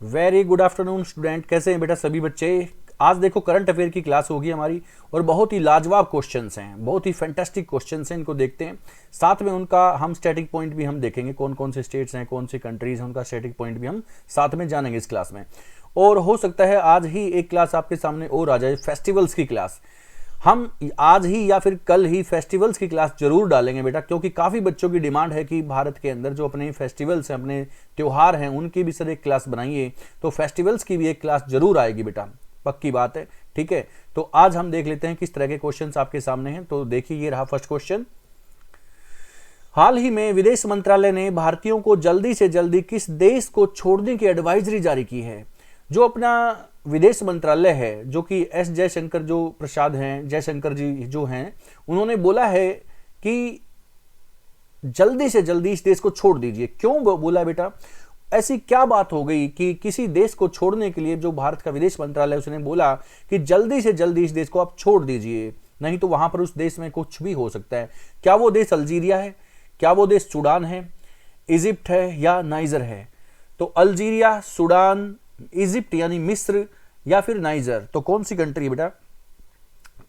Very good afternoon student, कैसे हैं बेटा सभी बच्चे। आज देखो करंट अफेयर की क्लास होगी हमारी और बहुत ही लाजवाब क्वेश्चंस हैं, बहुत ही फैंटास्टिक क्वेश्चंस हैं। इनको देखते हैं, साथ में उनका हम स्टैटिक पॉइंट भी हम देखेंगे, कौन कौन से स्टेट्स हैं, कौन सी कंट्रीज हैं, उनका स्टैटिक पॉइंट भी हम साथ में जानेंगे इस क्लास में। और हो सकता है आज ही एक क्लास आपके सामने और आ जाए, फेस्टिवल्स की क्लास। हम आज ही या फिर कल ही फेस्टिवल्स की क्लास जरूर डालेंगे बेटा, क्योंकि काफ़ी बच्चों की डिमांड है कि भारत के अंदर जो अपने फेस्टिवल्स हैं, अपने त्यौहार हैं, उनकी भी सर एक क्लास बनाइए। तो फेस्टिवल्स की भी एक क्लास जरूर आएगी बेटा, पक्की बात है। ठीक है, तो आज हम देख लेते हैं किस तरह के क्वेश्चंस आपके सामने हैं। तो देखिए, ये रहा फर्स्ट क्वेश्चन। हाल ही में विदेश मंत्रालय ने भारतीयों को जल्दी से जल्दी किस देश को छोड़ने की एडवाइजरी जारी की है। जो अपना विदेश मंत्रालय है, जो कि एस जयशंकर जो प्रसाद हैं, जयशंकर जी जो हैं, उन्होंने बोला है कि जल्दी से जल्दी इस देश को छोड़ दीजिए। क्यों बोला बेटा, ऐसी क्या बात हो गई कि किसी देश को छोड़ने के लिए जो भारत का विदेश मंत्रालय उसने बोला कि जल्दी से जल्दी इस देश को आप छोड़ दीजिए, नहीं तो वहां पर उस देश में कुछ भी हो सकता है। क्या वो देश अल्जीरिया है, क्या वो देश सूडान है, इजिप्ट है या नाइजर है? तो अल्जीरिया, सूडान, इजिप्ट यानी मिस्र या फिर नाइजर, तो कौन सी कंट्री है बेटा?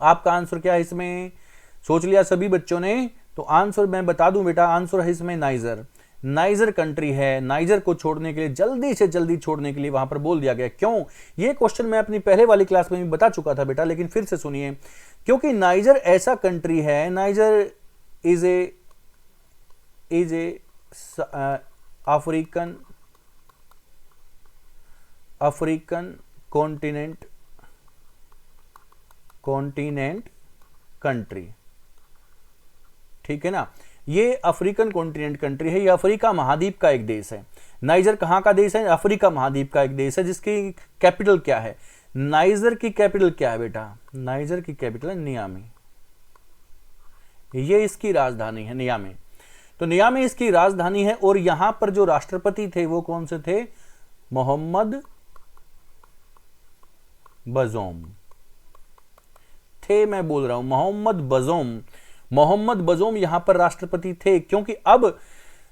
आपका आंसर क्या है इसमें? सोच लिया सभी बच्चों ने? तो आंसर मैं बता दूं बेटा, आंसर है इसमें नाइजर। नाइजर कंट्री है। नाइजर को छोड़ने के लिए, जल्दी से जल्दी छोड़ने के लिए वहां पर बोल दिया गया। क्यों? ये क्वेश्चन मैं अपनी पहले वाली क्लास में भी बता चुका था बेटा, लेकिन फिर से सुनिए। क्योंकि नाइजर ऐसा कंट्री है, niger is a African continent country. ठीक है ना, ये अफ्रीकन कॉन्टिनेंट कंट्री है, ये अफ्रीका महाद्वीप का एक देश है। नाइजर कहां का देश है? अफ्रीका महाद्वीप का एक देश है, जिसकी कैपिटल क्या है? नाइजर की कैपिटल क्या है बेटा? नाइजर की कैपिटल है नियामी, ये इसकी राजधानी है नियामी। तो नियामी इसकी राजधानी है। और यहां पर जो राष्ट्रपति थे वो कौन से थे? मोहम्मद बज़ौम थे। मैं बोल रहा हूं मोहम्मद बज़ौम यहां पर राष्ट्रपति थे। क्योंकि अब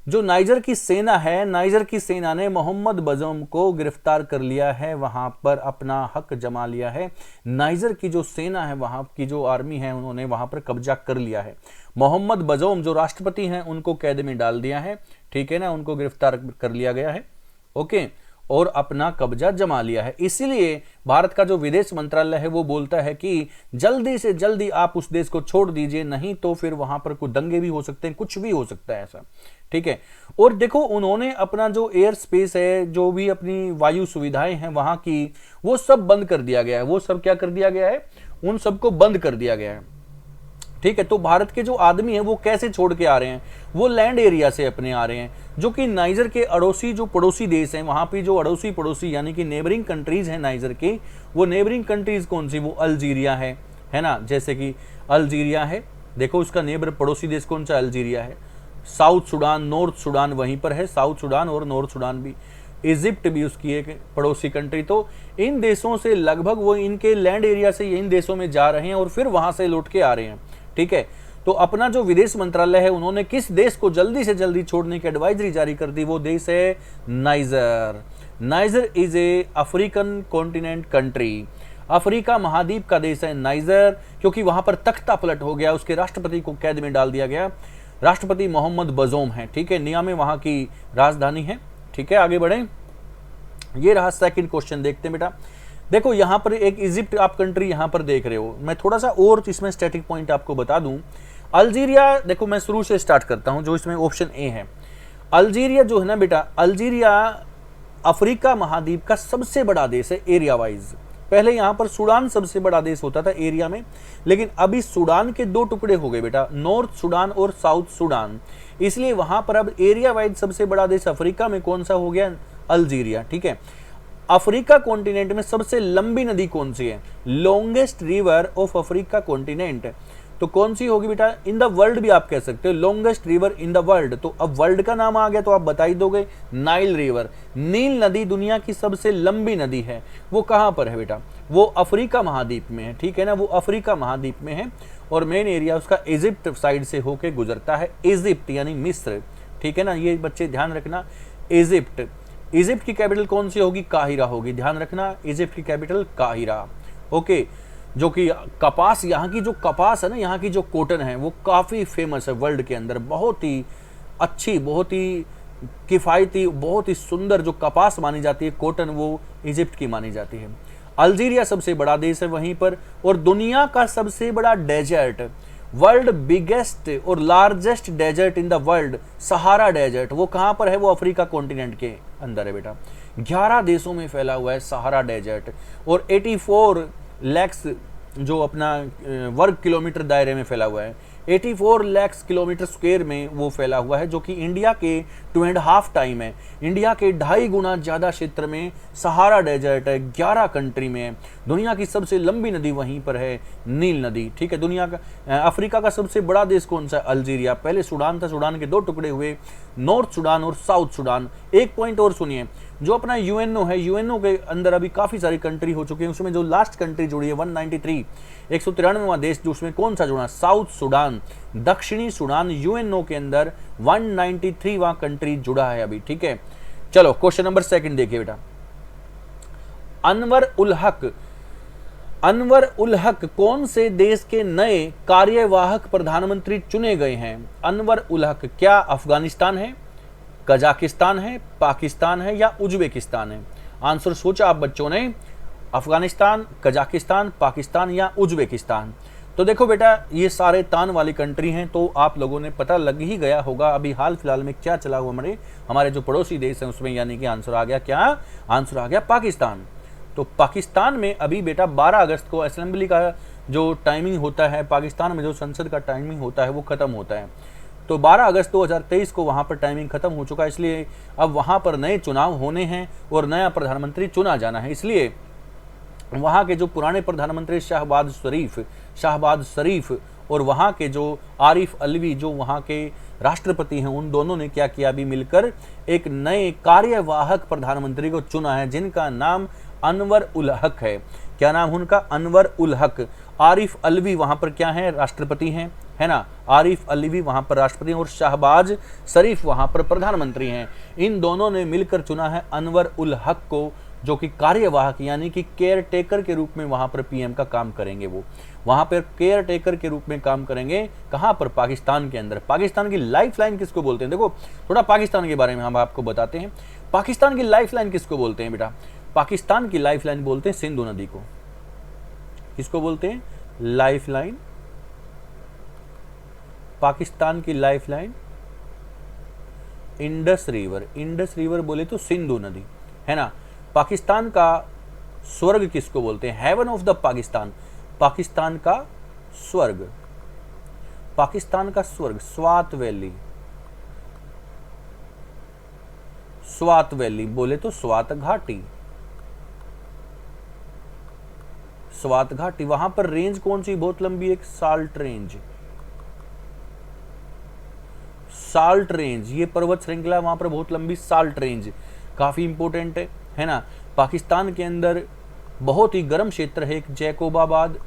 जो नाइजर की सेना है, नाइजर की सेना ने मोहम्मद बज़ौम को गिरफ्तार कर लिया है, वहां पर अपना हक जमा लिया है। नाइजर की जो सेना है, वहां की जो आर्मी है, उन्होंने वहां पर कब्जा कर लिया है। मोहम्मद बज़ौम जो राष्ट्रपति हैं, उनको कैद में डाल दिया है। ठीक है ना, उनको गिरफ्तार कर लिया गया है। ओके, और अपना कब्जा जमा लिया है। इसीलिए भारत का जो विदेश मंत्रालय है वो बोलता है कि जल्दी से जल्दी आप उस देश को छोड़ दीजिए, नहीं तो फिर वहां पर कुछ दंगे भी हो सकते हैं, कुछ भी हो सकता है ऐसा। ठीक है, और देखो उन्होंने अपना जो एयर स्पेस है, जो भी अपनी वायु सुविधाएं हैं वहां की, वो सब बंद कर दिया गया है। वो सब क्या कर दिया गया है? उन सबको बंद कर दिया गया है। ठीक है, तो भारत के जो आदमी हैं वो कैसे छोड़ के आ रहे हैं? वो लैंड एरिया से अपने आ रहे हैं, जो कि नाइजर के अड़ोसी जो पड़ोसी देश हैं, वहां पे जो अड़ोसी पड़ोसी यानी कि नेबरिंग कंट्रीज हैं नाइजर की, वो नेबरिंग कंट्रीज कौन सी? वो अल्जीरिया है ना। जैसे कि अल्जीरिया है, देखो उसका नेबर पड़ोसी देश कौन सा? अल्जीरिया है। साउथ सुडान, नॉर्थ सुडान वहीं पर है, साउथ सुडान और नॉर्थ सुडान भी। इजिप्ट भी उसकी एक पड़ोसी कंट्री। तो इन देशों से लगभग वो इनके लैंड एरिया से इन देशों में जा रहे हैं और फिर वहां से लौट के आ रहे हैं। ठीक है, तो अपना जो विदेश मंत्रालय है, उन्होंने किस देश को जल्दी से जल्दी छोड़ने की एडवाइजरी जारी कर दी। वो देश है niger. Niger is a African continent country. Africa महाद्वीप का देश है नाइजर। क्योंकि वहां पर तख्ता पलट हो गया, उसके राष्ट्रपति को कैद में डाल दिया गया। राष्ट्रपति मोहम्मद बज़ौम है। ठीक है, नियामी वहां की राजधानी है। ठीक है, आगे बढ़े। ये रहा सेकंड क्वेश्चन, देखते हैं बेटा। देखो यहां पर एक इजिप्ट आप कंट्री यहां पर देख रहे हो। मैं थोड़ा सा और इसमें स्टैटिक पॉइंट आपको बता दूं। अल्जीरिया, देखो मैं शुरू से स्टार्ट करता हूं, जो इसमें ऑप्शन ए है। अल्जीरिया जो है ना बेटा, अल्जीरिया अफ्रीका महाद्वीप का सबसे बड़ा देश है एरिया वाइज। पहले यहां पर सूडान सबसे बड़ा देश होता था एरिया में, लेकिन अभी सूडान के दो टुकड़े हो गए बेटा, नॉर्थ सूडान और साउथ सूडान। इसलिए वहां पर अब एरिया वाइज सबसे बड़ा देश अफ्रीका में कौन सा हो गया? अल्जीरिया। ठीक है, अफ्रीका कॉन्टिनेंट में सबसे लंबी नदी कौन सी है? Longest river of Africa continent, तो कौन सी होगी बेटा? इन द वर्ल्ड भी आप कह सकते हो, longest river in the world. तो अब वर्ल्ड का नाम आ गया तो आप बता ही दोगे, नाइल रिवर। नील नदी दुनिया की सबसे लंबी नदी है। वो कहां पर है बेटा? वो अफ्रीका महाद्वीप में है। ठीक है ना, वो अफ्रीका महाद्वीप में है और मेन एरिया उसका इजिप्ट साइड से होके गुजरता है। इजिप्ट यानी मिस्र। ठीक है ना, ये बच्चे ध्यान रखना, इजिप्ट। इजिप्ट की कैपिटल कौन सी होगी? काहिरा होगी, ध्यान रखना, इजिप्ट की कैपिटल काहिरा। ओके, जो कि कपास, यहाँ की जो कपास है ना, यहाँ की जो कॉटन है वो काफ़ी फेमस है वर्ल्ड के अंदर, बहुत ही अच्छी, बहुत ही किफ़ायती, बहुत ही सुंदर जो कपास मानी जाती है कॉटन, वो इजिप्ट की मानी जाती है। अल्जीरिया सबसे बड़ा देश है वहीं पर, और दुनिया का सबसे बड़ा डेजर्ट, वर्ल्ड बिगेस्ट और largest desert in the world, Sahara desert, वो कहाँ पर है? वो अफ्रीका कॉन्टिनेंट के अंदर है बेटा। 11 देशों में फैला हुआ है सहारा डेजर्ट, और 84 लैक्स जो अपना वर्ग किलोमीटर दायरे में फैला हुआ है, 84 लाख किलोमीटर स्क्वायर में वो फैला हुआ है, जो कि इंडिया के 2.5 टाइम है। इंडिया के 2.5 गुना ज़्यादा क्षेत्र में सहारा डेजर्ट है, 11 कंट्री में है। दुनिया की सबसे लंबी नदी वहीं पर है, नील नदी, ठीक है। दुनिया का अफ्रीका का सबसे बड़ा देश कौन सा है? अल्जीरिया। पहले सूडान था, सूडान के 2 टुकड़े हुए, नॉर्थ सूडान और साउथ सूडान। एक पॉइंट और सुनिए, जो अपना यूएनओ है, यूएनओ के अंदर अभी काफ़ी सारी कंट्री हो चुकी है, उसमें जो लास्ट कंट्री जुड़ी है 193, 193वां देश जो उसमें कौन सा जुड़ा? साउथ सूडान, दक्षिणी सूडान, यूएनओ के अंदर 193वां कंट्री जुड़ा है अभी, ठीक है। चलो क्वेश्चन नंबर 2 देखिए बेटा। अनवर उल हक कौन से देश के नए कार्यवाहक प्रधानमंत्री चुने गए हैं? अनवर उल हक, क्या अफगानिस्तान है, कजाकिस्तान है, पाकिस्तान है या उज्बेकिस्तान है? आंसर सोचा आप बच्चों ने, अफगानिस्तान, कजाकिस्तान, पाकिस्तान या उज्बेकिस्तान। तो देखो बेटा, ये सारे तान वाली कंट्री हैं, तो आप लोगों ने पता लग ही गया होगा अभी हाल फिलहाल में क्या चला हुआ हमारे जो पड़ोसी देश हैं उसमें, यानी कि आंसर आ गया क्या? आंसर आ गया पाकिस्तान। तो पाकिस्तान में अभी बेटा 12 अगस्त को असेंबली का जो टाइमिंग होता है, पाकिस्तान में जो संसद का टाइमिंग होता है वो खत्म होता है। तो 12 अगस्त 2023 को वहाँ पर टाइमिंग खत्म हो चुका है, इसलिए अब वहाँ पर नए चुनाव होने हैं और नया प्रधानमंत्री चुना जाना है। इसलिए वहाँ के जो पुराने प्रधानमंत्री शाहबाज शरीफ और वहाँ के जो आरिफ अलवी जो वहाँ के राष्ट्रपति हैं, उन दोनों ने क्या किया? अभी मिलकर एक नए कार्यवाहक प्रधानमंत्री को चुना है, जिनका नाम अनवर उल हक है। क्या नाम उनका? अनवर उल हक। आरिफ अलवी वहाँ पर क्या है? राष्ट्रपति हैं, है ना। आरिफ अलवी वहाँ पर राष्ट्रपति हैं और शाहबाज शरीफ वहाँ पर प्रधानमंत्री हैं। इन दोनों ने मिलकर चुना है अनवर उल हक को, जो कि कार्यवाहक यानी कि केयर टेकर के रूप में वहाँ पर पीएम का काम करेंगे। वो वहाँ पर केयर टेकर के रूप में काम करेंगे। कहाँ पर? पाकिस्तान के अंदर। पाकिस्तान की लाइफ लाइन किसको बोलते हैं? देखो थोड़ा पाकिस्तान के बारे में हम आपको बताते हैं। पाकिस्तान की लाइफ लाइन किसको बोलते हैं बेटा? पाकिस्तान की लाइफ लाइन बोलते हैं सिंधु नदी को। किसको बोलते हैं? Life line. पाकिस्तान की life line Indus river. Indus river बोले तो सिंधु नदी, है ना। पाकिस्तान का स्वर्ग किसको बोलते हैं? Heaven of the Pakistan. Pakistan का स्वर्ग, पाकिस्तान का स्वर्ग स्वात वैली। स्वात वैली बोले तो स्वात घाटी। स्वात घाटी, वहां पर रेंज कौन सी बहुत लंबी? एक साल्ट रेंज। साल्ट रेंज, ये पर्वत श्रृंखला वहां पर बहुत लंबी, साल्ट रेंज काफी इंपोर्टेंट है ना। पाकिस्तान के अंदर बहुत ही गर्म क्षेत्र है एक जैकोबाबाद।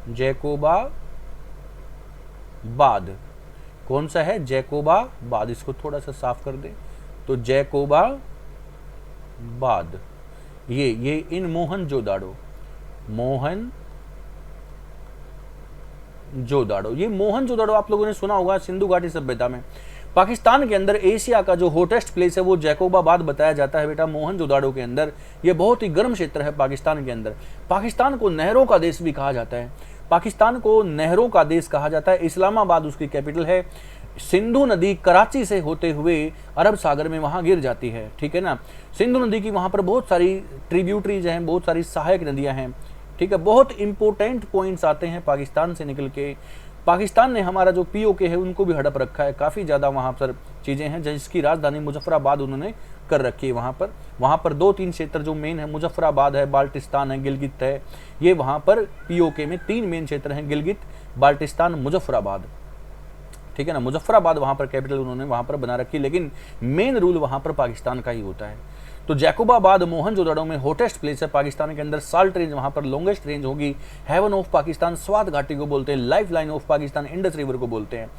जैकोबाबाद कौन सा है? जैकोबाबाद। इसको थोड़ा सा साफ कर दे तो जैकोबाबाद, ये इन मोहनजोदाड़ो, मोहनजोदाड़ो, ये मोहनजोदाड़ो आप लोगों ने सुना होगा सिंधु घाटी सभ्यता में। पाकिस्तान के अंदर एशिया का जो हॉटेस्ट प्लेस है वो जैकोबाबाद बताया जाता है बेटा, मोहनजोदाड़ो के अंदर। ये बहुत ही गर्म क्षेत्र है पाकिस्तान के अंदर। पाकिस्तान को नहरों का देश भी कहा जाता है। पाकिस्तान को नहरों का देश कहा जाता है। इस्लामाबाद उसकी कैपिटल है। सिंधु नदी कराची से होते हुए अरब सागर में वहां गिर जाती है, ठीक है ना। सिंधु नदी की वहां पर बहुत सारी ट्रिब्यूटरीज हैं, बहुत सारी सहायक नदियां हैं, ठीक है। बहुत इंपॉर्टेंट पॉइंट्स आते हैं पाकिस्तान से निकल के। पाकिस्तान ने हमारा जो पीओके है उनको भी हड़प रखा है, काफ़ी ज़्यादा वहाँ पर चीज़ें हैं, जिसकी राजधानी मुजफ्फराबाद उन्होंने कर रखी है। वहाँ पर 2-3 क्षेत्र जो मेन है, मुजफ्फराबाद है, बाल्टिस्तान है, गिलगित है। ये वहाँ पर पीओके में 3 मेन क्षेत्र हैं, गिलगित, बाल्टिस्तान, मुजफ्फराबाद, ठीक है ना। मुजफ्फराबाद वहाँ पर कैपिटल उन्होंने वहाँ पर बना रखी, लेकिन मेन रूल वहाँ पर पाकिस्तान का ही होता है। तो जैकोबाबाद मोहनजोदड़ो में हॉटेस्ट प्लेस है पाकिस्तान के अंदर। साल्ट रेंज वहाँ पर लॉन्गेस्ट रेंज होगी। हेवन ऑफ पाकिस्तान स्वात घाटी को बोलते हैं। Life line of Pakistan Indus river को बोलते हैं।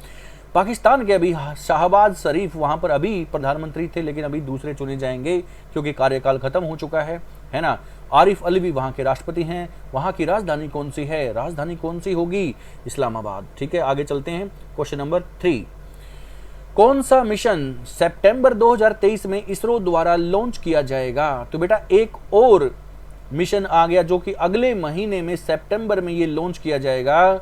पाकिस्तान के अभी शहबाज शरीफ वहां पर अभी प्रधानमंत्री थे, लेकिन अभी दूसरे चुने जाएंगे क्योंकि कार्यकाल खत्म हो चुका है ना। आरिफ अलवी वहां के राष्ट्रपति हैं। वहां की राजधानी कौन सी है? राजधानी कौन सी होगी? इस्लामाबाद। ठीक है, आगे चलते हैं। क्वेश्चन नंबर 3, कौन सा मिशन सितंबर 2023 में इसरो द्वारा लॉन्च किया जाएगा? तो बेटा एक और मिशन आ गया जो कि अगले महीने में सितंबर में ये लॉन्च किया जाएगा।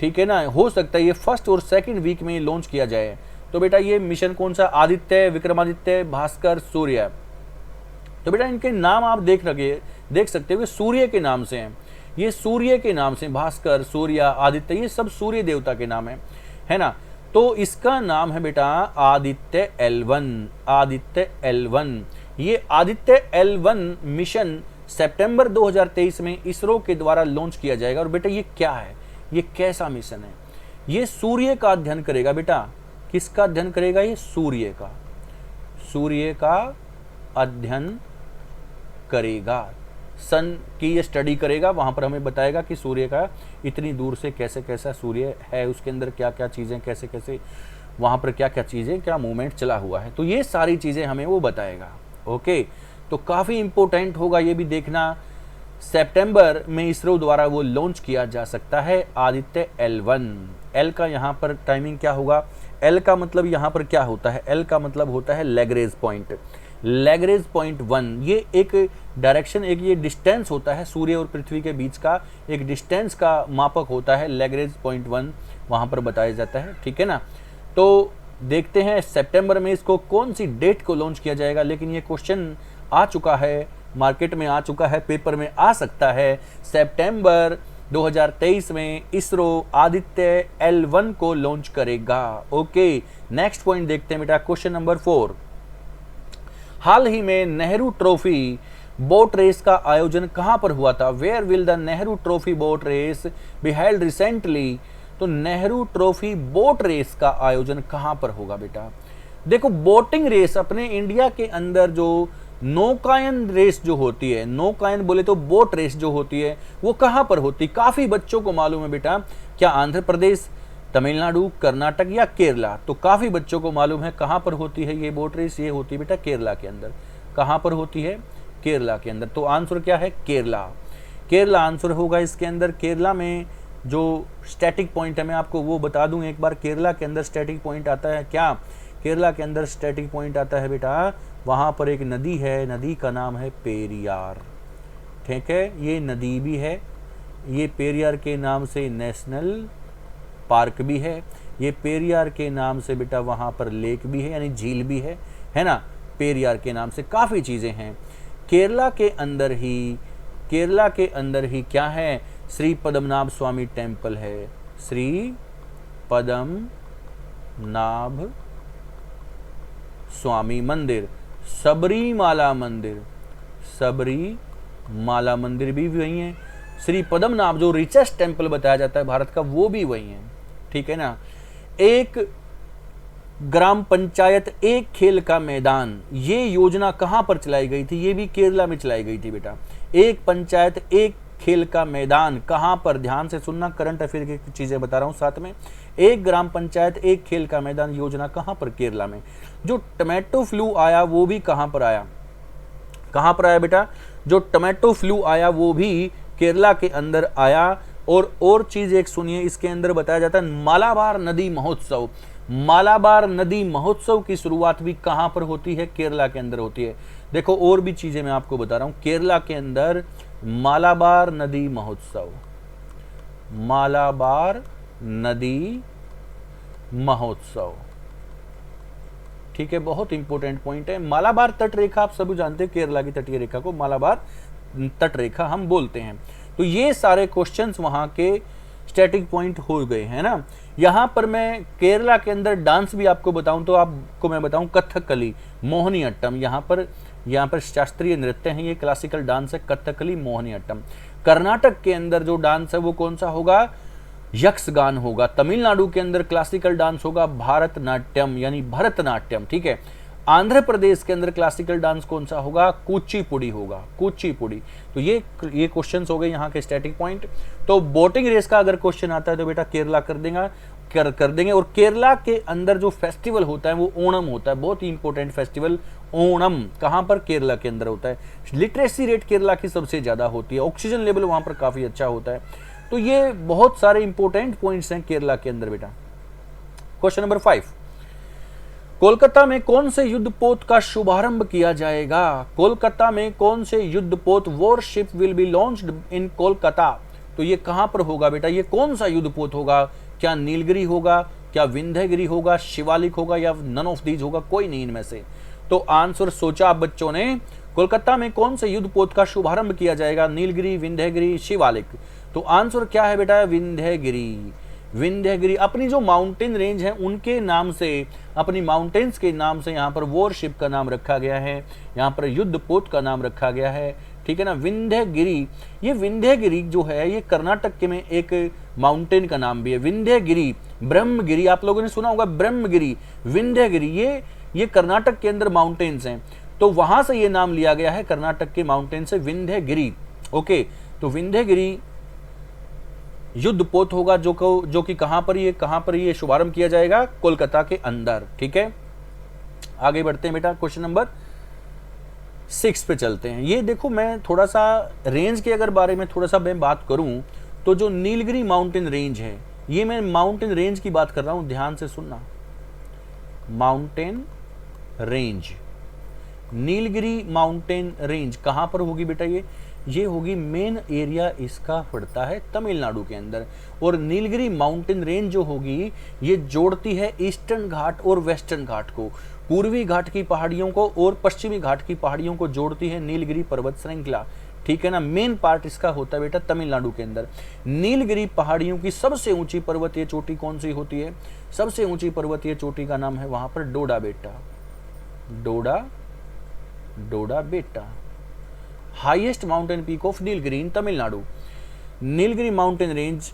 ठीक है ना, हो सकता है ये फर्स्ट और सेकंड वीक में लॉन्च किया जाए। तो बेटा ये मिशन कौन सा? आदित्य, विक्रमादित्य, भास्कर, सूर्य। तो बेटा इनके नाम आप देख सकते हो, सूर्य के नाम से हैं। ये सूर्य के नाम से, भास्कर, सूर्य, आदित्य, ये सब सूर्य देवता के नाम है ना। तो इसका नाम है बेटा आदित्य L1। आदित्य L1, ये आदित्य L1 मिशन सितंबर 2023 में इसरो के द्वारा लॉन्च किया जाएगा। और बेटा ये क्या है? ये कैसा मिशन है? ये सूर्य का अध्ययन करेगा बेटा। किसका अध्ययन करेगा? ये सूर्य का अध्ययन करेगा। सन की ये स्टडी करेगा। वहां पर हमें बताएगा कि सूर्य का इतनी दूर से कैसे कैसा सूर्य है, उसके अंदर क्या क्या चीजें, कैसे कैसे वहां पर क्या क्या चीजें, क्या मूवमेंट चला हुआ है। तो ये सारी चीजें हमें वो बताएगा। ओके, तो काफी इंपॉर्टेंट होगा ये भी देखना। सितंबर में इसरो द्वारा वो लॉन्च किया जा सकता है आदित्य L1। एल का यहाँ पर टाइमिंग क्या होगा? एल का मतलब यहाँ पर क्या होता है? एल का मतलब होता है लैग्रेंज पॉइंट। लैग्रेंज पॉइंट 1, ये एक डायरेक्शन, एक ये डिस्टेंस होता है सूर्य और पृथ्वी के बीच का, एक डिस्टेंस का मापक होता है। लैग्रेंज पॉइंट 1 वहाँ पर बताया जाता है। ठीक है ना। तो देखते हैं सितंबर में इसको कौन सी डेट को लॉन्च किया जाएगा। लेकिन ये क्वेश्चन आ चुका है, मार्केट में आ चुका है, पेपर में आ सकता है। सितंबर 2023 में इसरो आदित्य L1 को लॉन्च करेगा। ओके, नेक्स्ट पॉइंट देखते हैं बेटा। क्वेश्चन नंबर 4, हाल ही में नेहरू ट्रॉफी बोट रेस का आयोजन कहां पर हुआ था? Where will the Nehru trophy boat race be held recently? तो नेहरू ट्रॉफी बोट रेस का आयोजन कहां पर होगा बेटा? देखो, बोटिंग रेस अपने इंडिया के अंदर जो नौकायन रेस जो होती है, नौकायन बोले तो बोट रेस जो होती है, वो कहां पर होती? काफी बच्चों को मालूम है बेटा। क्या आंध्र प्रदेश, तमिलनाडु, कर्नाटक या केरला? तो काफी बच्चों को मालूम है कहां पर होती है ये बोट रेस। ये होती है बेटा केरला के अंदर। कहां पर होती है? केरला के अंदर। तो आंसर क्या है? केरला। केरला आंसर होगा इसके अंदर। केरला में जो स्टैटिक पॉइंट है, मैं आपको वो बता दूं एक बार। केरला के अंदर स्टैटिक पॉइंट आता है क्या? केरला के अंदर स्टैटिक पॉइंट आता है बेटा, वहां पर एक नदी है, नदी का नाम है पेरियार। ठीक है, ये नदी भी है, ये पेरियार के नाम से नेशनल पार्क भी है, ये पेरियार के नाम से बेटा वहां पर लेक भी है, यानी झील भी है ना। पेरियार के नाम से काफी चीजें हैं। केरला के अंदर ही क्या है? श्री पद्मनाभ स्वामी टेम्पल है। श्री पद्मनाभ स्वामी मंदिर, सबरीमाला मंदिर भी वही है। श्री पद्मनाभ जो रिचेस्ट टेम्पल बताया जाता है भारत का, वो भी वही है। ठीक है ना। एक ग्राम पंचायत एक खेल का मैदान, ये योजना कहां पर चलाई गई थी? ये भी केरला में चलाई गई थी बेटा। एक पंचायत एक खेल का मैदान कहां पर? ध्यान से सुनना, करंट अफेयर की चीजें बता रहा हूं साथ में। एक ग्राम पंचायत एक खेल का मैदान योजना कहां पर? केरला में। जो टोमेटो फ्लू आया वो भी कहां पर आया? कहां पर आया बेटा? जो टोमेटो फ्लू आया वो भी केरला के अंदर आया। और चीज एक सुनिए, इसके अंदर बताया जाता है मालाबार नदी महोत्सव। मालाबार नदी महोत्सव की शुरुआत भी कहां पर होती है? केरला के अंदर होती है। देखो और भी चीजें मैं आपको बता रहा हूं। केरला के अंदर मालाबार नदी महोत्सव, मालाबार नदी महोत्सव। ठीक है, बहुत इंपॉर्टेंट पॉइंट है। मालाबार तट रेखा आप सभी जानते हैं, केरला की तटीय रेखा को मालाबार तट रेखा हम बोलते हैं। तो ये सारे क्वेश्चंस वहां के स्टैटिक पॉइंट हो गए हैं ना। यहां पर मैं केरला के अंदर डांस भी आपको बताऊं तो आपको मैं बताऊं कथकली, मोहिनी अट्टम। यहाँ पर शास्त्रीय नृत्य है, ये क्लासिकल डांस है, कथकली, मोहिनी अट्टम। कर्नाटक के अंदर जो डांस है वो कौन सा होगा? यक्षगान होगा। तमिलनाडु के अंदर क्लासिकल डांस होगा भारतनाट्यम, यानी भरतनाट्यम। ठीक है। आंध्र प्रदेश के अंदर क्लासिकल डांस कौन सा होगा? कुचिपुड़ी होगा, कुचिपुड़ी। तो ये क्वेश्चंस हो गए यहाँ के स्टैटिक पॉइंट। तो बोटिंग रेस का अगर क्वेश्चन आता है तो बेटा केरला कर देगा। कर देंगे। और केरला के अंदर जो फेस्टिवल होता है वो ओणम होता है, बहुत ही इंपॉर्टेंट फेस्टिवल ओणम। कहाँ पर? केरला के अंदर होता है। लिटरेसी रेट केरला की सबसे ज़्यादा होती है, ऑक्सीजन लेवल वहाँ पर काफ़ी अच्छा होता है। तो ये बहुत सारे इंपॉर्टेंट पॉइंट्स हैं केरला के अंदर बेटा। क्वेश्चन नंबर 5, कोलकाता में कौन से युद्धपोत का शुभारंभ किया जाएगा? कोलकाता में कौन से युद्धपोत worship will be launched in Kolkata? तो ये कहां पर होगा बेटा? ये कौन सा युद्धपोत होगा? क्या नीलगिरी होगा, क्या विंध्यगिरी होगा, शिवालिक होगा, या नन ऑफ दीज होगा? कोई नहीं इनमें से। तो आंसर सोचा आप बच्चों ने, कोलकाता में कौन से युद्धपोत का शुभारंभ किया जाएगा? नीलगिरी, विंध्यगिरी, शिवालिक। तो आंसर क्या है बेटा? विंध्यगिरी। विंध्यगिरी अपनी जो माउंटेन रेंज है उनके नाम से, अपनी माउंटेन्स के नाम से यहाँ पर वॉरशिप का नाम रखा गया है, यहाँ पर युद्धपोत का नाम रखा गया है, ठीक है ना। विंध्यगिरी, ये विंध्यगिरी जो है ये कर्नाटक के में एक माउंटेन का नाम भी है। विंध्यगिरी, ब्रह्मगिरी आप लोगों ने सुना होगा, ब्रह्मगिरी, विंध्यगिरी, ये कर्नाटक के अंदर माउंटेन्स हैं, तो वहां से ये नाम लिया गया है, कर्नाटक के माउंटेन से विंध्यगिरी। ओके, तो विंध्यगिरी युद्धपोत होगा जो कि कहां पर ये शुभारंभ किया जाएगा? कोलकाता के अंदर, ठीक है। आगे बढ़ते हैं बेटा, क्वेश्चन नंबर 6 पे चलते हैं। ये देखो, मैं थोड़ा सा रेंज के अगर बारे में थोड़ा सा मैं बात करूं तो जो नीलगिरी माउंटेन रेंज है, ये मैं माउंटेन रेंज की बात कर रहा हूं, ध्यान से सुनना। Mountain range, Nilgiri mountain range कहां पर होगी बेटा? ये होगी, मेन एरिया इसका पड़ता है तमिलनाडु के अंदर। और नीलगिरी माउंटेन रेंज जो होगी ये जोड़ती है ईस्टर्न घाट और वेस्टर्न घाट को, पूर्वी घाट की पहाड़ियों को और पश्चिमी घाट की पहाड़ियों को जोड़ती है नीलगिरी पर्वत श्रृंखला, ठीक है ना। मेन पार्ट इसका होता है बेटा तमिलनाडु के अंदर। नीलगिरी पहाड़ियों की सबसे ऊंची पर्वतीय चोटी कौन सी होती है? सबसे ऊंची पर्वतीय चोटी का नाम है वहां पर डोडा बेटा, डोडा बेटा। Highest mountain peak of Nilgiri in Tamil Nadu, Nilgiri mountain range,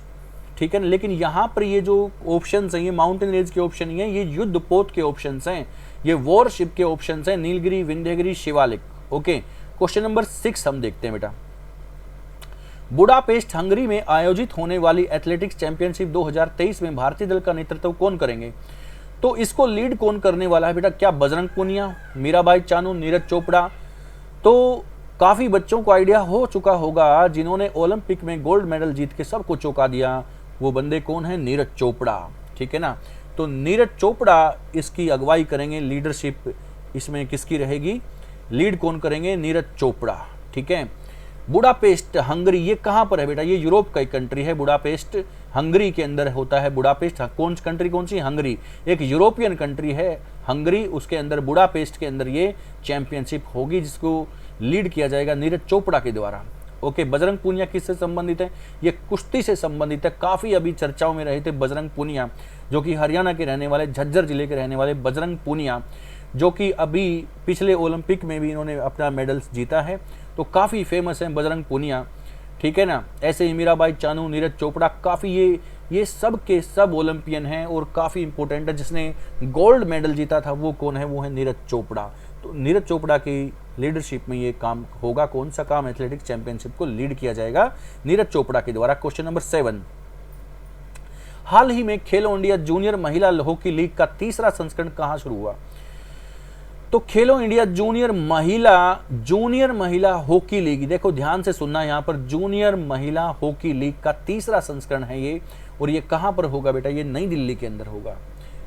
ठीक है ना। लेकिन यहाँ पर ये जो ऑप्शंस हैं ये माउंटेन रेंज के ऑप्शन नहीं है, ये युद्धपोत के ऑप्शंस हैं, ये वॉरशिप के ऑप्शंस हैं, Nilgiri, Vindhyagiri, Shivalik. Okay, question number 6 हम देखते हैं बेटा। बुडापेस्ट हंगरी में आयोजित होने वाली एथलेटिक्स चैंपियनशिप 2023 में भारतीय दल का नेतृत्व कौन करेंगे? तो इसको लीड कौन करने वाला है बेटा? क्या बजरंग पूनिया, मीराबाई चानू, नीरज चोपड़ा? तो काफी बच्चों को आइडिया हो चुका होगा, जिन्होंने ओलंपिक में गोल्ड मेडल जीत के सबको चौंका दिया, वो बंदे कौन है? नीरज चोपड़ा, ठीक है ना। तो नीरज चोपड़ा इसकी अगुवाई करेंगे, लीडरशिप इसमें किसकी रहेगी? लीड कौन करेंगे? नीरज चोपड़ा, ठीक है। बुडापेस्ट हंगरी, ये कहां पर है बेटा? ये यूरोप का एक कंट्री है, बुडापेस्ट हंगरी के अंदर होता है। बुडापेस्ट कंट्री कौन सी? हंगरी, एक यूरोपियन कंट्री है हंगरी, उसके अंदर बुडापेस्ट के अंदर ये चैंपियनशिप होगी, जिसको लीड किया जाएगा नीरज चोपड़ा के द्वारा। ओके, बजरंग पूनिया किससे संबंधित है? ये कुश्ती से संबंधित है। काफी अभी चर्चाओं में रहे थे बजरंग पूनिया, जो कि हरियाणा के रहने वाले, झज्जर जिले के रहने वाले बजरंग पूनिया, जो कि अभी पिछले ओलंपिक में भी इन्होंने अपना मेडल्स जीता है, तो काफ़ी फेमस है बजरंग पूनिया, ठीक है ना। ऐसे ही मीराबाई चानू, नीरज चोपड़ा, काफ़ी ये सब के सब ओलंपियन हैं और काफ़ी इंपॉर्टेंट है। जिसने गोल्ड मेडल जीता था वो कौन है? वो है नीरज चोपड़ा। तो नीरज चोपड़ा की लीडरशिप में ये काम होगा। कौन सा काम? एथलेटिक्स चैंपियनशिप को लीड किया जाएगा नीरज चोपड़ा के द्वारा। क्वेश्चन नंबर 7, हाल ही में खेलो इंडिया जूनियर महिला हॉकी लीग का तीसरा संस्करण कहां शुरू हुआ? तो खेलो इंडिया जूनियर महिला हॉकी लीग, देखो ध्यान से सुनना, यहाँ पर जूनियर महिला हॉकी लीग का तीसरा संस्करण है ये, और ये कहाँ पर होगा बेटा? ये नई दिल्ली के अंदर होगा।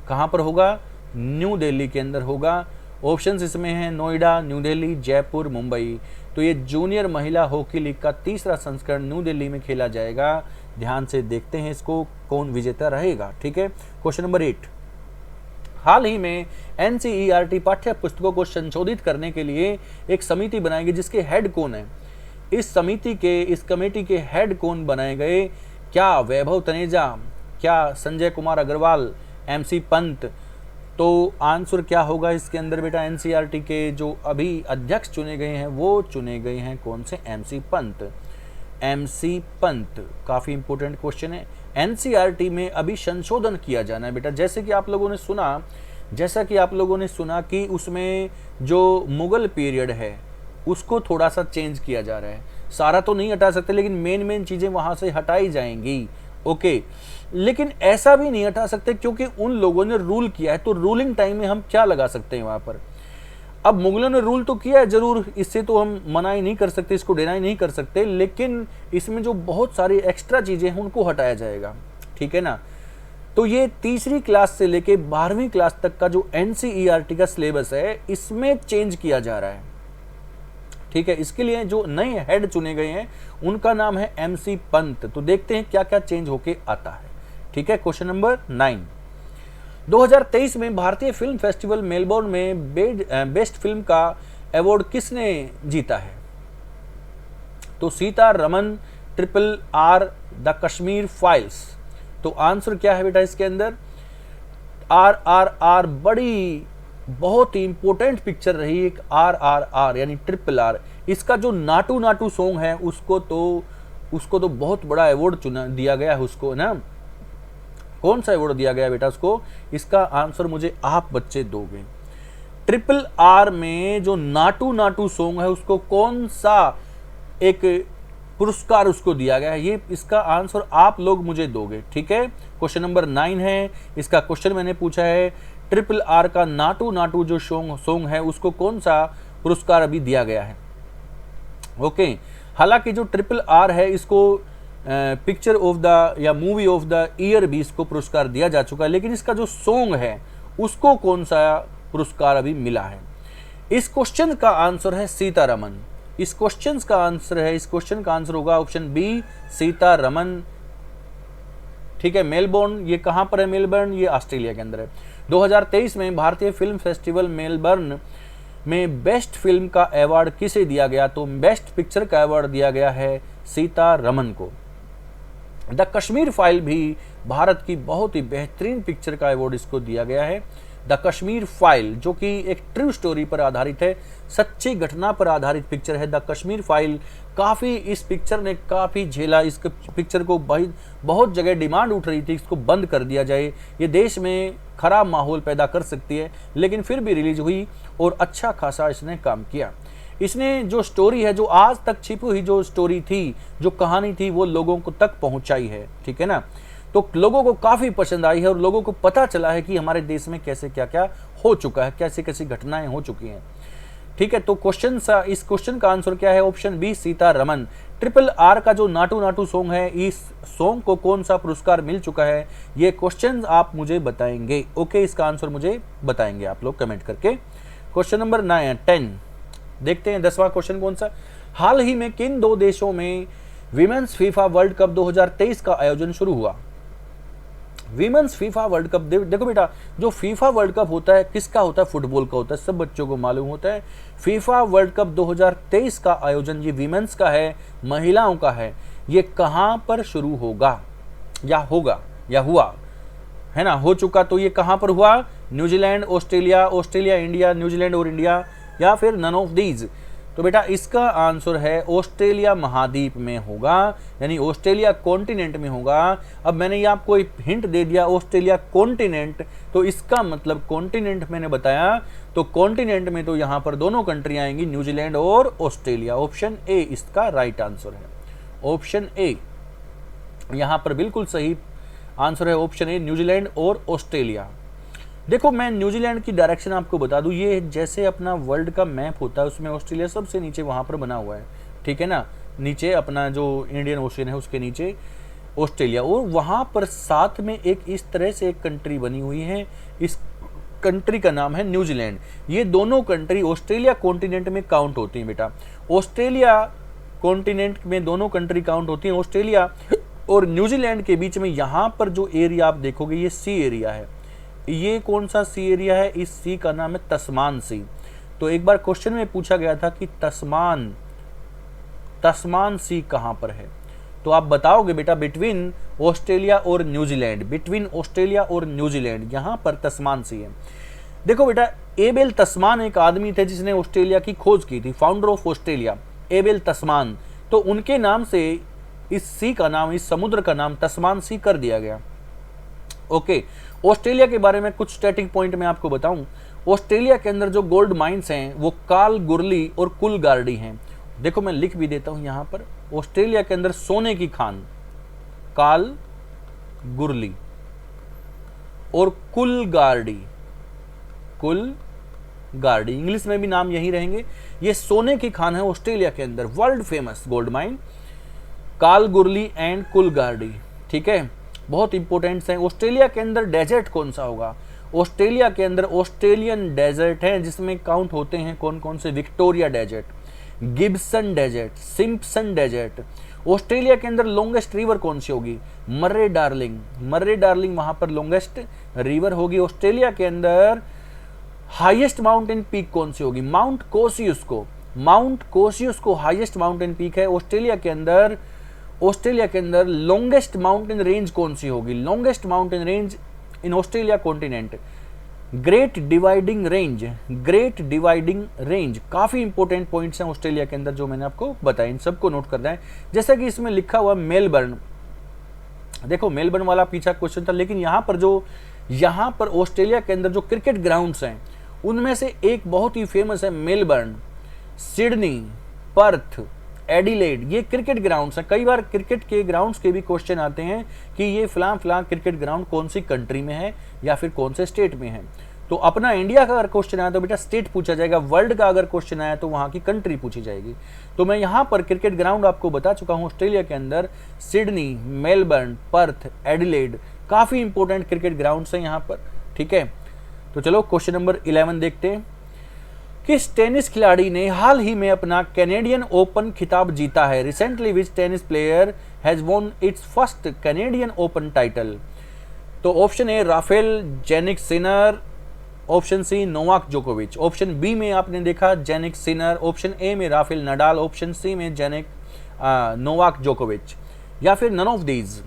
कहाँ पर होगा? न्यू दिल्ली के अंदर होगा। ऑप्शंस इसमें हैं नोएडा, न्यू दिल्ली, जयपुर, मुंबई। तो ये जूनियर महिला हॉकी लीग का तीसरा संस्करण न्यू दिल्ली में खेला जाएगा। ध्यान से देखते हैं इसको, कौन विजेता रहेगा, ठीक है। क्वेश्चन नंबर 8, हाल ही में एनसीईआरटी पाठ्य पुस्तकों को संशोधित करने के लिए एक समिति बनाई गई, जिसके हेड कौन है? इस कमेटी के हेड कौन बनाए गए? क्या वैभव तनेजा, क्या संजय कुमार अग्रवाल, एमसी पंत? तो आंसर क्या होगा इसके अंदर बेटा? एनसीईआरटी के जो अभी अध्यक्ष चुने गए हैं वो चुने गए हैं कौन से? एमसी पंत। एमसी पंत, काफी इंपॉर्टेंट क्वेश्चन है। एनसीईआरटी में अभी संशोधन किया जाना है बेटा। जैसा कि आप लोगों ने सुना कि उसमें जो मुगल पीरियड है उसको थोड़ा सा चेंज किया जा रहा है। सारा तो नहीं हटा सकते, लेकिन मेन चीजें वहां से हटाई जाएंगी। ओके, लेकिन ऐसा भी नहीं हटा सकते क्योंकि उन लोगों ने रूल किया है, तो रूलिंग टाइम में हम क्या लगा सकते हैं वहां पर। अब मुगलों ने रूल तो किया है जरूर, इससे तो हम मना ही नहीं कर सकते, इसको डिनाई नहीं कर सकते, लेकिन इसमें जो बहुत सारी एक्स्ट्रा चीजें हैं उनको हटाया जाएगा, ठीक है ना। तो ये तीसरी क्लास से लेके 12वीं क्लास तक का जो एनसीईआरटी का सिलेबस है इसमें चेंज किया जा रहा है, ठीक है। इसके लिए जो नए हेड चुने गए हैं उनका नाम है MC पंत। तो देखते हैं क्या क्या चेंज होके आता है, ठीक है। क्वेश्चन नंबर 9, 2023 में भारतीय फिल्म फेस्टिवल मेलबोर्न में बेस्ट फिल्म का अवार्ड किसने जीता है। तो Sita Raman, RRR, the Kashmir files. तो आंसर क्या है बेटा इसके अंदर, RRR बड़ी बहुत ही इंपॉर्टेंट पिक्चर रही एक RRR यानी RRR। इसका जो नाटू नाटू सॉन्ग है उसको तो बहुत बड़ा अवार्ड चुना दिया गया है उसको ना। कौन सा अवार्ड दिया गया बेटा उसको, इसका आंसर मुझे आप बच्चे दोगे। RRR में जो नाटू नाटू सॉन्ग है उसको कौन सा एक पुरस्कार उसको दिया गया है, ये इसका आंसर आप लोग मुझे दोगे, ठीक है। क्वेश्चन नंबर 9 है, इसका क्वेश्चन मैंने पूछा है RRR का नाटू नाटू जो सॉन्ग है उसको कौन सा पुरस्कार अभी दिया गया है। ओके, हालांकि जो RRR है इसको पिक्चर ऑफ द या मूवी ऑफ द ईयर भी इसको पुरस्कार दिया जा चुका है, लेकिन इसका जो सॉन्ग है उसको कौन सा पुरस्कार अभी मिला है। इस क्वेश्चन का आंसर है सीतारमन। इस क्वेश्चन का आंसर होगा ऑप्शन बी, सीतारमन, ठीक है। मेलबोर्न, ये कहां पर है मेलबर्न, ये ऑस्ट्रेलिया के अंदर है। 2023 में भारतीय फिल्म फेस्टिवल मेलबर्न में बेस्ट फिल्म का अवार्ड किसे दिया गया, तो बेस्ट पिक्चर का अवार्ड दिया गया है सीतारमन को। द कश्मीर फाइल भी भारत की बहुत ही बेहतरीन पिक्चर का अवार्ड इसको दिया गया है। द कश्मीर फाइल जो कि एक ट्रू स्टोरी पर आधारित है, सच्ची घटना पर आधारित पिक्चर है द कश्मीर फाइल। काफ़ी इस पिक्चर ने काफ़ी झेला, इस पिक्चर को बहुत जगह डिमांड उठ रही थी इसको बंद कर दिया जाए, ये देश में खराब माहौल पैदा कर सकती है, लेकिन फिर भी रिलीज हुई और अच्छा खासा इसने काम किया। इसने जो स्टोरी है, जो आज तक छिपी हुई जो स्टोरी थी, जो कहानी थी, वो लोगों को तक पहुंचाई है, ठीक है ना। तो लोगों को काफ़ी पसंद आई है और लोगों को पता चला है कि हमारे देश में कैसे क्या क्या हो चुका है, कैसे कैसी घटनाएं हो चुकी हैं, ठीक है। तो इस क्वेश्चन का आंसर क्या है, ऑप्शन बी, सीतारमन। RRR का जो नाटू नाटू सॉन्ग है, इस सॉन्ग को कौन सा पुरस्कार मिल चुका है, ये क्वेश्चन आप मुझे बताएंगे, ओके। इसका आंसर मुझे बताएंगे आप लोग कमेंट करके। क्वेश्चन नंबर 10 देखते हैं, 10वां क्वेश्चन कौन सा, हाल ही में किन दो देशों में विमेंस फीफा वर्ल्ड कप 2023 का आयोजन शुरू हुआ। विमेंस फीफा वर्ल्ड कप, देखो बेटा, जो फीफा वर्ल्ड कप होता है किसका होता है, फुटबॉल का होता है, सब बच्चों को मालूम होता है। फीफा वर्ल्ड कप 2023 का आयोजन ये विमेंस का है, महिलाओं का है। ये कहां पर शुरू होगा या होगा या हुआ है ना, हो चुका, तो ये कहां पर हुआ, न्यूजीलैंड, ऑस्ट्रेलिया, इंडिया, न्यूजीलैंड और इंडिया, या फिर नन ऑफ दीज। तो बेटा इसका आंसर है ऑस्ट्रेलिया महाद्वीप में होगा, यानी ऑस्ट्रेलिया कॉन्टिनेंट में होगा। अब मैंने ये आपको एक हिंट दे दिया, ऑस्ट्रेलिया कॉन्टिनेंट, तो इसका मतलब कॉन्टिनेंट मैंने बताया, तो कॉन्टिनेंट में तो यहाँ पर दोनों कंट्री आएंगी, न्यूजीलैंड और ऑस्ट्रेलिया। ऑप्शन ए इसका राइट आंसर है, ऑप्शन ए यहाँ पर बिल्कुल सही आंसर है, ऑप्शन ए, न्यूजीलैंड और ऑस्ट्रेलिया। देखो मैं न्यूजीलैंड की डायरेक्शन आपको बता दूं, ये जैसे अपना वर्ल्ड का मैप होता है उसमें ऑस्ट्रेलिया सबसे नीचे वहां पर बना हुआ है, ठीक है ना, नीचे अपना जो इंडियन ओशियन है उसके नीचे ऑस्ट्रेलिया, और वहां पर साथ में एक इस तरह से एक कंट्री बनी हुई है, इस कंट्री का नाम है न्यूजीलैंड। ये दोनों कंट्री ऑस्ट्रेलिया कॉन्टिनेंट में काउंट होती हैं बेटा, ऑस्ट्रेलिया कॉन्टिनेंट में दोनों कंट्री काउंट होती हैं। ऑस्ट्रेलिया और न्यूजीलैंड के बीच में यहाँ पर जो एरिया आप देखोगे ये सी एरिया है। ये कौन सा सी एरिया है, इस सी का नाम है तस्मान सी। तो एक बार क्वेश्चन में पूछा गया था कि तस्मान सी कहां पर है, तो आप बताओगे बेटा बिटवीन ऑस्ट्रेलिया और न्यूजीलैंड, बिटवीन ऑस्ट्रेलिया और न्यूजीलैंड यहां पर तस्मान सी है। देखो बेटा एबेल तस्मान एक आदमी थे जिसने ऑस्ट्रेलिया की खोज की थी, फाउंडर ऑफ ऑस्ट्रेलिया एबेल तस्मान, तो उनके नाम से इस सी का नाम, इस समुद्र का नाम तस्मान सी कर दिया गया। ओके, ऑस्ट्रेलिया के बारे में कुछ स्टैटिक पॉइंट मैं आपको बताऊं, ऑस्ट्रेलिया के अंदर जो गोल्ड माइंस हैं वो काल गुरली और कुलगार्डी हैं। देखो मैं लिख भी देता हूं यहां पर, ऑस्ट्रेलिया के अंदर सोने की खान काल गुरली और कुलगार्डी, कुलगार्डी, इंग्लिश में भी नाम यही रहेंगे। ये सोने की खान है ऑस्ट्रेलिया के अंदर, world famous gold mine, Kalgoorlie and Coolgardie. ठीक है, बहुत इंपॉर्टेंट है। ऑस्ट्रेलिया के अंदर डेजर्ट कौन सा होगा? ऑस्ट्रेलिया के अंदर ऑस्ट्रेलियन डेजर्ट है, जिसमें काउंट होते हैं कौन कौन से? Victoria desert, Gibson desert, Simpson desert. Australia के अंदर लॉन्गेस्ट रिवर कौन सी होगी? मर्रे डार्लिंग, मर्रे डार्लिंग वहां पर लॉन्गेस्ट रिवर होगी। ऑस्ट्रेलिया के अंदर हाईएस्ट माउंटेन पीक कौन सी होगी? Mount Kosciuszko, Mount Kosciuszko highest mountain peak है ऑस्ट्रेलिया के अंदर। ऑस्ट्रेलिया के अंदर लॉन्गेस्ट माउंटेन रेंज कौन सी होगी? Longest mountain range in Australia continent, great dividing range, great dividing range. काफी इंपॉर्टेंट पॉइंट्स हैं ऑस्ट्रेलिया के अंदर जो मैंने आपको बताया, इन सबको नोट करना है। जैसा कि इसमें लिखा हुआ मेलबर्न, देखो मेलबर्न वाला पीछा क्वेश्चन था, लेकिन यहाँ पर ऑस्ट्रेलिया के अंदर जो क्रिकेट ग्राउंड्स हैं उनमें से एक बहुत ही फेमस है मेलबर्न, सिडनी, पर्थ, एडिलेड। ये क्रिकेट ग्राउंड्स हैं। कई बार क्रिकेट के ग्राउंड्स के भी क्वेश्चन आते हैं कि ये फलां क्रिकेट ग्राउंड कौन सी कंट्री में है या फिर कौन से स्टेट में है। तो अपना इंडिया का अगर क्वेश्चन आया तो बेटा स्टेट पूछा जाएगा, वर्ल्ड का अगर क्वेश्चन आया तो वहां की कंट्री पूछी जाएगी। तो मैं यहाँ पर क्रिकेट ग्राउंड आपको बता चुका हूँ ऑस्ट्रेलिया के अंदर, सिडनी, मेलबर्न, पर्थ, एडिलेड, काफी इंपॉर्टेंट क्रिकेट ग्राउंड्स हैं यहाँ पर। ठीक है, तो चलो क्वेश्चन नंबर 11 देखते हैं। किस टेनिस खिलाड़ी ने हाल ही में अपना कैनेडियन ओपन खिताब जीता है? Recently which tennis player has won its first Canadian Open title? तो option A Rafael Jannik Sinner, option C Novak जोकोविच, ऑप्शन बी में आपने देखा जेनिक सिनर, ऑप्शन ए में राफेल नडाल, ऑप्शन सी में नोवाक जोकोविच, या फिर नन ऑफ दीज।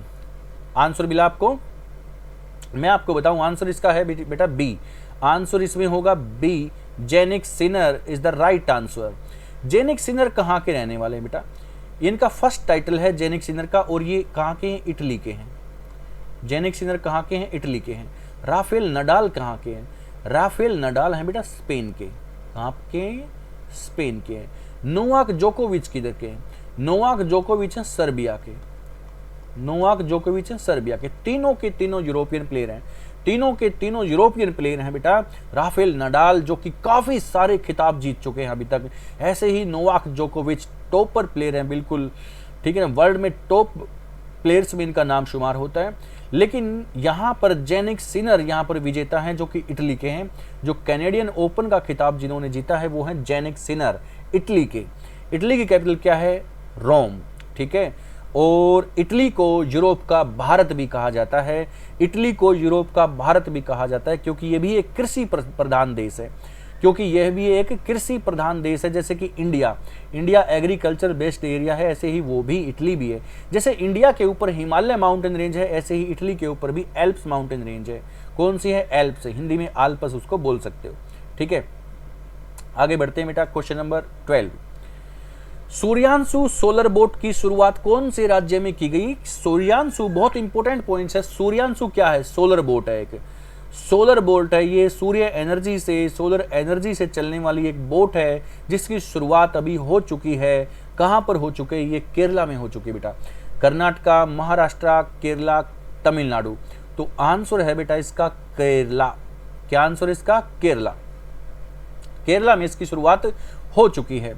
आंसर मिला आपको? मैं आपको बताऊं आंसर इसका है बेटा बी। आंसर इसमें होगा B, Jannik Sinner is the right answer. Jannik Sinner कहाँ के रहने वाले हैं बेटा? इनका फर्स्ट टाइटल है जेनिक सिनर का, और ये कहाँ के हैं? इटली के हैं। जेनिक सिनर कहाँ के हैं? इटली के हैं। राफेल नडाल कहाँ के हैं? राफेल नडाल हैं बेटा स्पेन के। कहाँ के? स्पेन के हैं। नोवाक जोकोविच किधर के हैं? नोवाक जोकोविच हैं सर्बिया के। नोवाक जोकोविच हैं सर्बिया के। तीनों के तीनों यूरोपियन प्लेयर हैं, तीनों के तीनों यूरोपियन प्लेयर हैं बेटा। राफेल नडाल जो कि काफी सारे खिताब जीत चुके हैं अभी तक, ऐसे ही नोवाक जोकोविच टॉपर प्लेयर हैं बिल्कुल। ठीक है ना, वर्ल्ड में टॉप प्लेयर्स में इनका नाम शुमार होता है। लेकिन यहाँ पर जेनिक सिनर यहाँ पर विजेता हैं जो कि इटली के हैं। जो कैनेडियन ओपन का खिताब जिन्होंने जीता है वो हैं जेनिक सिनर, इटली के। इटली की कैपिटल क्या है? रोम। ठीक है, और इटली को यूरोप का भारत भी कहा जाता है। इटली को यूरोप का भारत भी कहा जाता है क्योंकि ये भी एक कृषि प्रधान देश है, क्योंकि यह भी एक कृषि प्रधान देश है। जैसे कि इंडिया एग्रीकल्चर बेस्ड एरिया है, ऐसे ही वो भी इटली भी है। जैसे इंडिया के ऊपर हिमालय माउंटेन रेंज है, ऐसे ही इटली के ऊपर भी एल्प्स माउंटेन रेंज है। कौन सी है? एल्प्स, हिंदी में आल्पस उसको बोल सकते हो। ठीक है, आगे बढ़ते हैं बेटा। Question number 12, Suryanshu solar boat की शुरुआत कौन से राज्य में की गई? सूर्यांशु बहुत इंपॉर्टेंट पॉइंट्स है। सूर्यांशु क्या है? सोलर बोट है, एक सोलर बोट है। ये सोलर एनर्जी से चलने वाली एक बोट है जिसकी शुरुआत अभी हो चुकी है। कहां पर हो चुके? ये केरला में हो चुकी बेटा। कर्नाटका, महाराष्ट्र, केरला, तमिलनाडु। तो आंसर है बेटा इसका केरला। क्या आंसर इसका? केरला। केरला में इसकी शुरुआत हो चुकी है।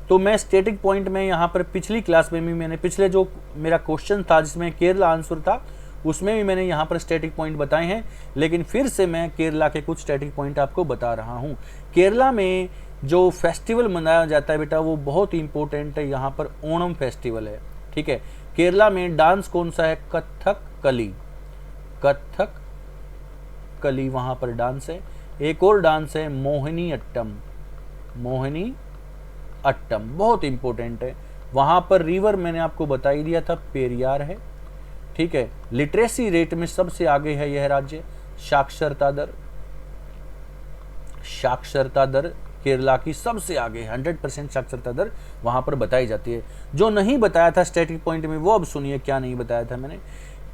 तो मैं स्टैटिक पॉइंट में यहाँ पर पिछली क्लास में भी मैंने, पिछले जो मेरा क्वेश्चन था जिसमें केरला आंसर था, उसमें भी मैंने यहाँ पर स्टैटिक पॉइंट बताए हैं, लेकिन फिर से मैं केरला के कुछ स्टैटिक पॉइंट आपको बता रहा हूँ। केरला में जो फेस्टिवल मनाया जाता है बेटा वो बहुत ही इंपॉर्टेंट है। यहाँ पर ओणम फेस्टिवल है। ठीक है, केरला में डांस कौन सा है? कथकली। कथकली वहाँ पर डांस है। एक और डांस है मोहिनी अट्टम। मोहिनी अट्टम बहुत इंपॉर्टेंट है। वहां पर रिवर मैंने आपको बता ही दिया था, पेरियार है। ठीक है, लिटरेसी रेट में सबसे आगे है यह राज्य। साक्षरता दर केरला की सबसे आगे, 100% साक्षरता दर वहां पर बताई जाती है। जो नहीं बताया था स्टैटिक पॉइंट में वो अब सुनिए क्या नहीं बताया था मैंने।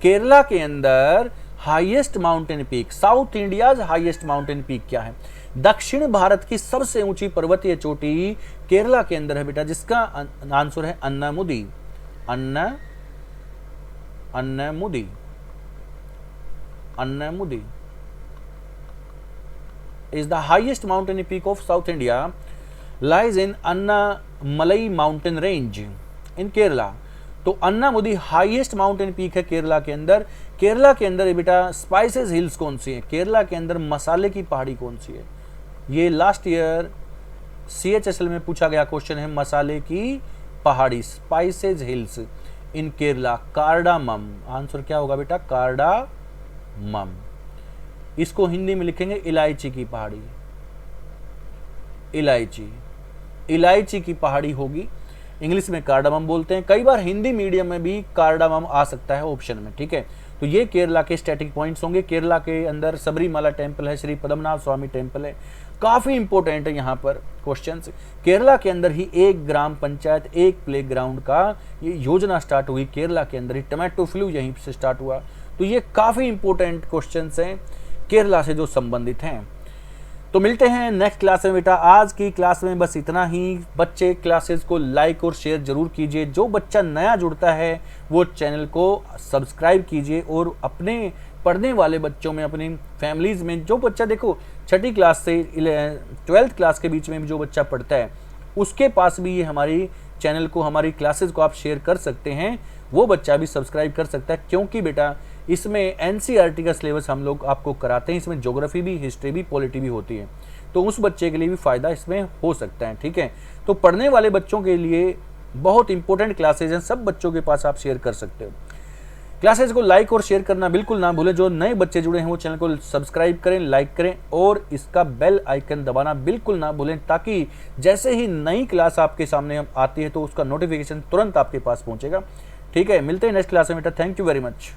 केरला के अंदर highest mountain peak, south India's highest mountain peak क्या है? दक्षिण भारत की सबसे ऊंची पर्वतीय चोटी केरला के अंदर है बेटा, जिसका आंसर है अन्नामुदी। अन्नामुदी। अन्नामुदी is the highest mountain peak of South India, lies in Annamalai mountain range in Kerala। तो अन्नामुदी हाईएस्ट माउंटेन पीक है केरला के अंदर। केरला के अंदर बेटा स्पाइसेस हिल्स कौन सी है, केरला के अंदर मसाले की पहाड़ी कौन सी है? ये लास्ट ईयर CHSL में पूछा गया क्वेश्चन है, मसाले की पहाड़ी स्पाइसेस हिल्स इन केरला, कार्डामम। आंसर क्या होगा बेटा? कार्डामम। इसको हिंदी में लिखेंगे इलायची की पहाड़ी, इलायची, इलायची की पहाड़ी होगी। इंग्लिश में कार्डामम बोलते हैं, कई बार हिंदी मीडियम में भी कार्डामम आ सकता है ऑप्शन में, ठीक है। तो ये केरला के स्टैटिक पॉइंट्स होंगे। केरला के अंदर सबरीमाला टेम्पल है, श्री पद्मनाभ स्वामी टेम्पल है, काफी इंपॉर्टेंट है यहाँ पर क्वेश्चंस। केरला के अंदर ही एक ग्राम पंचायत, एक प्ले ग्राउंड का ये योजना स्टार्ट हुई केरला के अंदर ही, टोमेटो फ्लू यहीं से स्टार्ट हुआ। तो ये काफी इंपॉर्टेंट क्वेश्चंस हैं केरला से जो संबंधित हैं। तो मिलते हैं नेक्स्ट क्लास में बेटा। आज की क्लास में बस इतना ही। बच्चे क्लासेस को लाइक और शेयर जरूर कीजिए। जो बच्चा नया जुड़ता है वो चैनल को सब्सक्राइब कीजिए, और अपने पढ़ने वाले बच्चों में, अपनी फैमिलीज में जो बच्चा, देखो 6ठी क्लास से 12th क्लास के बीच में भी जो बच्चा पढ़ता है उसके पास भी ये हमारी चैनल को, हमारी क्लासेस को आप शेयर कर सकते हैं। वो बच्चा भी सब्सक्राइब कर सकता है, क्योंकि बेटा इसमें NCERT का सिलेबस हम लोग आपको कराते हैं। इसमें ज्योग्राफी भी, हिस्ट्री भी, पॉलिटी भी होती है, तो उस बच्चे के लिए भी फ़ायदा इसमें हो सकता है, ठीक है। तो पढ़ने वाले बच्चों के लिए बहुत इंपॉर्टेंट क्लासेज हैं, सब बच्चों के पास आप शेयर कर सकते हो। क्लासेज को लाइक और शेयर करना बिल्कुल ना भूलें। जो नए बच्चे जुड़े हैं वो चैनल को सब्सक्राइब करें, लाइक करें, और इसका बेल आइकन दबाना बिल्कुल ना भूलें, ताकि जैसे ही नई क्लास आपके सामने आती है तो उसका नोटिफिकेशन तुरंत आपके पास पहुंचेगा, ठीक है। मिलते हैं नेक्स्ट क्लास में बेटा। Thank you very much.